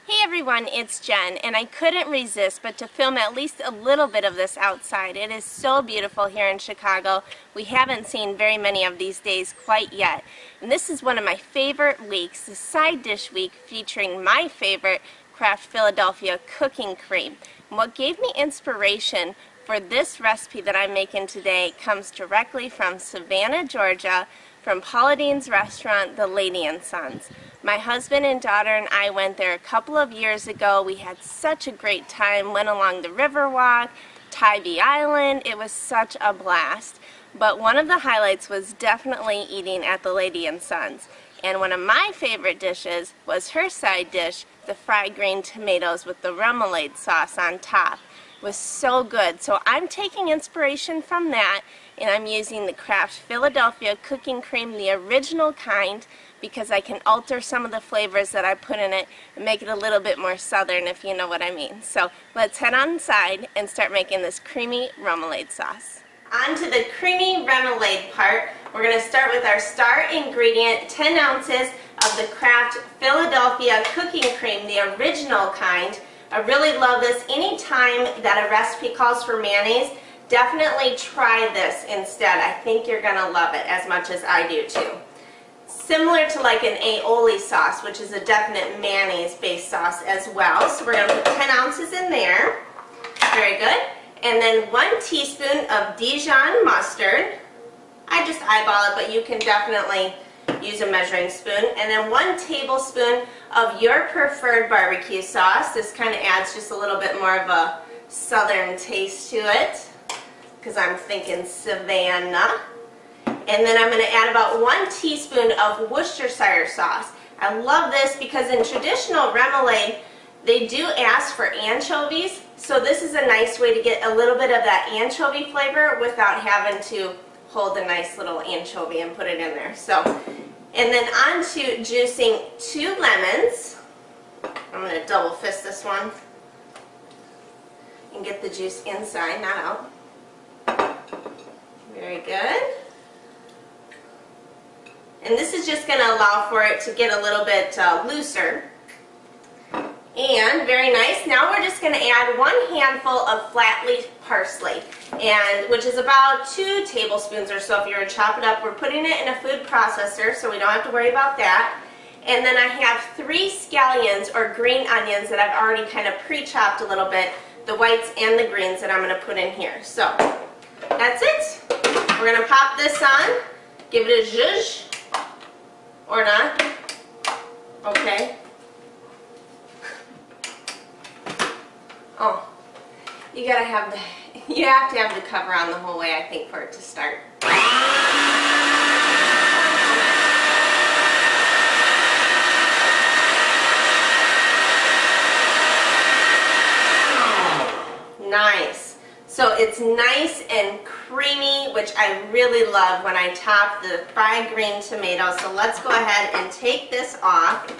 Hey everyone, it's Jen, and I couldn't resist but to film at least a little bit of this outside. It is so beautiful here in Chicago. We haven't seen very many of these days quite yet. And this is one of my favorite weeks, the side dish week featuring my favorite Kraft Philadelphia cooking cream. And what gave me inspiration for this recipe that I'm making today comes directly from Savannah, Georgia, from Paula Deen's restaurant, The Lady & Sons. My husband and daughter and I went there a couple of years ago. We had such a great time, went along the Riverwalk, Tybee Island. It was such a blast. But one of the highlights was definitely eating at The Lady & Sons. And one of my favorite dishes was her side dish, the fried green tomatoes with the Remoulade sauce on top. It was so good. So I'm taking inspiration from that, and I'm using the Kraft Philadelphia cooking cream, the original kind, because I can alter some of the flavors that I put in it and make it a little bit more southern, if you know what I mean. So let's head on inside and start making this creamy remoulade sauce. On to the creamy remoulade part. We're going to start with our star ingredient, 10 ounces of the Kraft Philadelphia cooking cream, the original kind. I really love this. Anytime that a recipe calls for mayonnaise, definitely try this instead. I think you're going to love it as much as I do too. Similar to like an aioli sauce, which is a definite mayonnaise-based sauce as well. So we're going to put 10 ounces in there. Very good. And then 1 teaspoon of Dijon Mustard. I just eyeball it, but you can definitely use a measuring spoon. And then 1 tablespoon of your preferred barbecue sauce. This kind of adds just a little bit more of a southern taste to it, because I'm thinking Savannah. And then I'm going to add about 1 teaspoon of Worcester sauce. I love this because in traditional remoulade, they do ask for anchovies. So this is a nice way to get a little bit of that anchovy flavor without having to hold a nice little anchovy and put it in there. So, and then on to juicing 2 lemons. I'm going to double fist this one and get the juice inside, not out. Very good. And this is just going to allow for it to get a little bit looser. And very nice. Now we're just going to add 1 handful of flat leaf parsley, and which is about 2 tablespoons or so if you were to chop it up. We're putting it in a food processor, so we don't have to worry about that. And then I have 3 scallions or green onions that I've already kind of pre-chopped a little bit, the whites and the greens that I'm going to put in here. So that's it. We're going to pop this on, give it a zhuzh. Or not. Okay. Oh, you have to have the cover on the whole way, I think, for it to start. Nice. So it's nice and creamy, which I really love when I top the fried green tomatoes. So let's go ahead and take this off.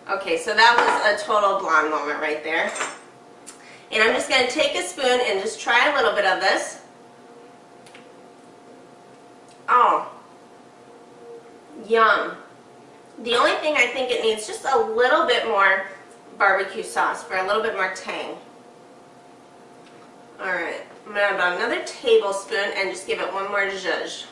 Okay, so that was a total blonde moment right there. And I'm just going to take a spoon and just try a little bit of this. Oh, yum. The only thing I think it needs just a little bit more barbecue sauce for a little bit more tang. Alright, I'm going to add about another tablespoon and just give it 1 more zhuzh.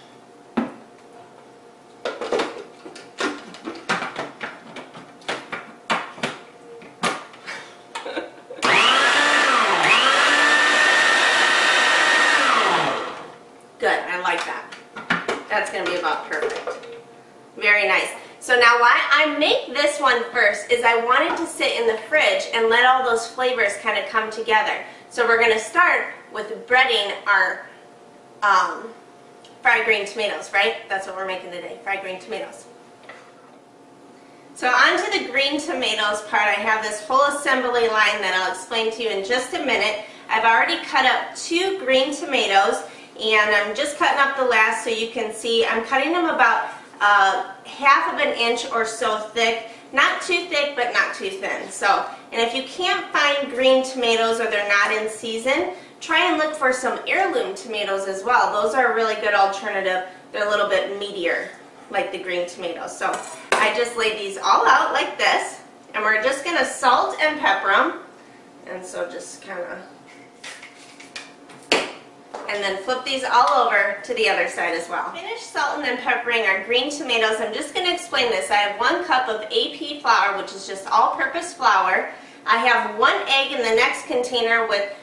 Good, I like that. That's going to be about perfect. Very nice. So now why I make this one first is I want it to sit in the fridge and let all those flavors kind of come together. So we're going to start with breading our fried green tomatoes, right? That's what we're making today, fried green tomatoes. So on to the green tomatoes part, I have this whole assembly line that I'll explain to you in just a minute. I've already cut up 2 green tomatoes, and I'm just cutting up the last so you can see. I'm cutting them about 1/2 inch or so thick. Not too thick, but not too thin. So, and if you can't find green tomatoes or they're not in season, try and look for some heirloom tomatoes as well. Those are a really good alternative. They're a little bit meatier, like the green tomatoes. So I just laid these all out like this, And we're just going to salt and pepper them. And so just kind of, and then flip these all over to the other side as well. Finish salting and peppering our green tomatoes. I'm just going to explain this. I have 1 cup of AP flour, which is just all-purpose flour. I have 1 egg in the next container with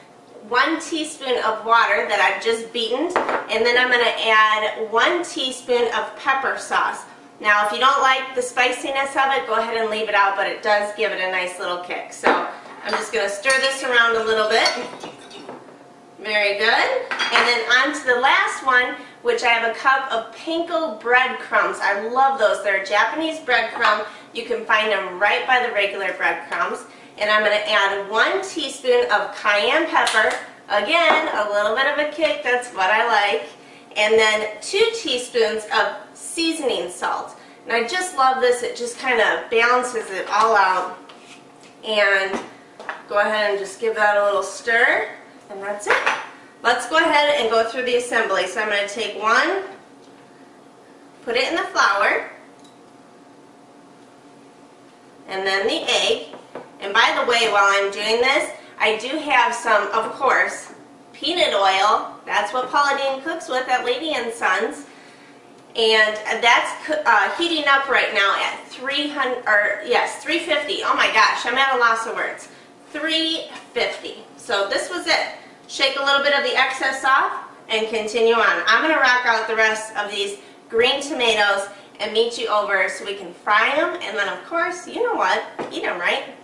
1 teaspoon of water that I've just beaten, and then I'm going to add 1 teaspoon of pepper sauce. Now, if you don't like the spiciness of it, go ahead and leave it out, but it does give it a nice little kick. So I'm just going to stir this around a little bit. Very good. And then on to the last one, which I have a cup of panko breadcrumbs. I love those. They're a Japanese breadcrumb. You can find them right by the regular breadcrumbs. And I'm going to add 1 teaspoon of cayenne pepper. Again, a little bit of a kick. That's what I like. And then 2 teaspoons of seasoning salt. And I just love this. It just kind of balances it all out. And go ahead and just give that a little stir. And that's it. Let's go ahead and go through the assembly. So I'm going to take 1, put it in the flour, and then the egg. And by the way, while I'm doing this, I do have some, of course, peanut oil. That's what Paula Deen cooks with at Lady & Sons. And that's heating up right now at 350. Oh my gosh, I'm at a loss of words. 350. So this was it. Shake a little bit of the excess off and continue on. I'm going to rock out the rest of these green tomatoes and meet you over so we can fry them. And then, of course, you know what? Eat them, right?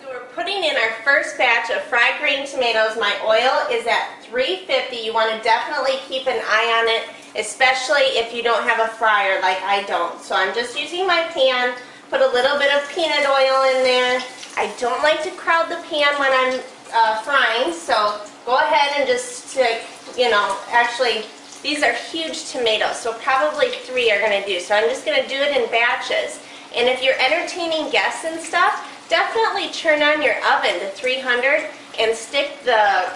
So we're putting in our first batch of fried green tomatoes. My oil is at 350. You want to definitely keep an eye on it, especially if you don't have a fryer like I don't. So I'm just using my pan. Put a little bit of peanut oil in there. I don't like to crowd the pan when I'm frying, so go ahead and just stick, you know, actually these are huge tomatoes, so probably 3 are going to do. So I'm just going to do it in batches. And if you're entertaining guests and stuff, definitely turn on your oven to 300 and stick the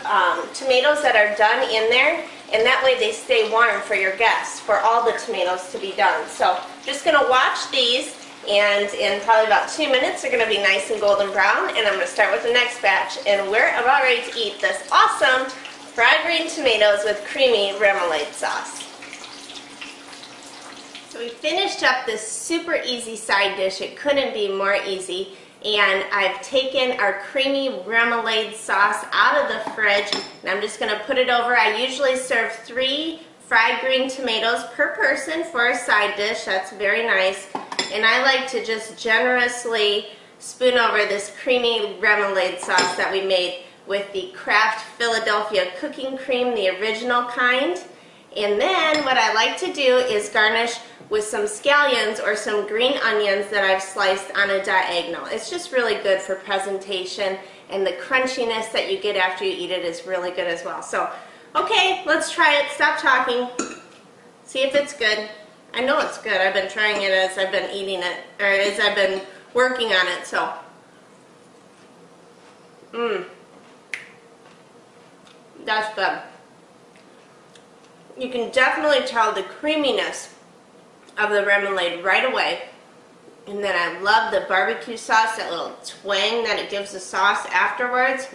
tomatoes that are done in there, and that way they stay warm for your guests, for all the tomatoes to be done. So just going to watch these. And in probably about 2 minutes, they're going to be nice and golden brown. And I'm going to start with the next batch. And we're about ready to eat this awesome fried green tomatoes with creamy remoulade sauce. So we finished up this super easy side dish. It couldn't be more easy. And I've taken our creamy remoulade sauce out of the fridge. And I'm just going to put it over. I usually serve 3 fried green tomatoes per person for a side dish. That's very nice. And I like to just generously spoon over this creamy remoulade sauce that we made with the Kraft Philadelphia cooking cream, the original kind. And then what I like to do is garnish with some scallions or some green onions that I've sliced on a diagonal. It's just really good for presentation, and the crunchiness that you get after you eat it is really good as well. So, okay, let's try it. Stop talking. See if it's good. I know it's good. I've been trying it as I've been eating it, or as I've been working on it, so. That's good. You can definitely tell the creaminess of the remoulade right away. And then I love the barbecue sauce, that little twang that it gives the sauce afterwards.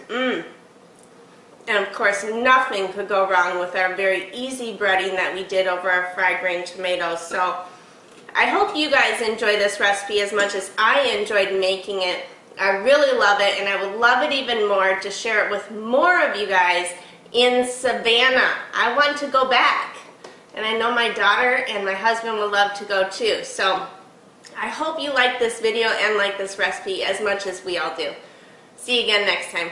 And of course, nothing could go wrong with our very easy breading that we did over our fried green tomatoes. So I hope you guys enjoy this recipe as much as I enjoyed making it. I really love it, and I would love it even more to share it with more of you guys in Savannah. I want to go back, and I know my daughter and my husband would love to go too. So I hope you like this video and like this recipe as much as we all do. See you again next time.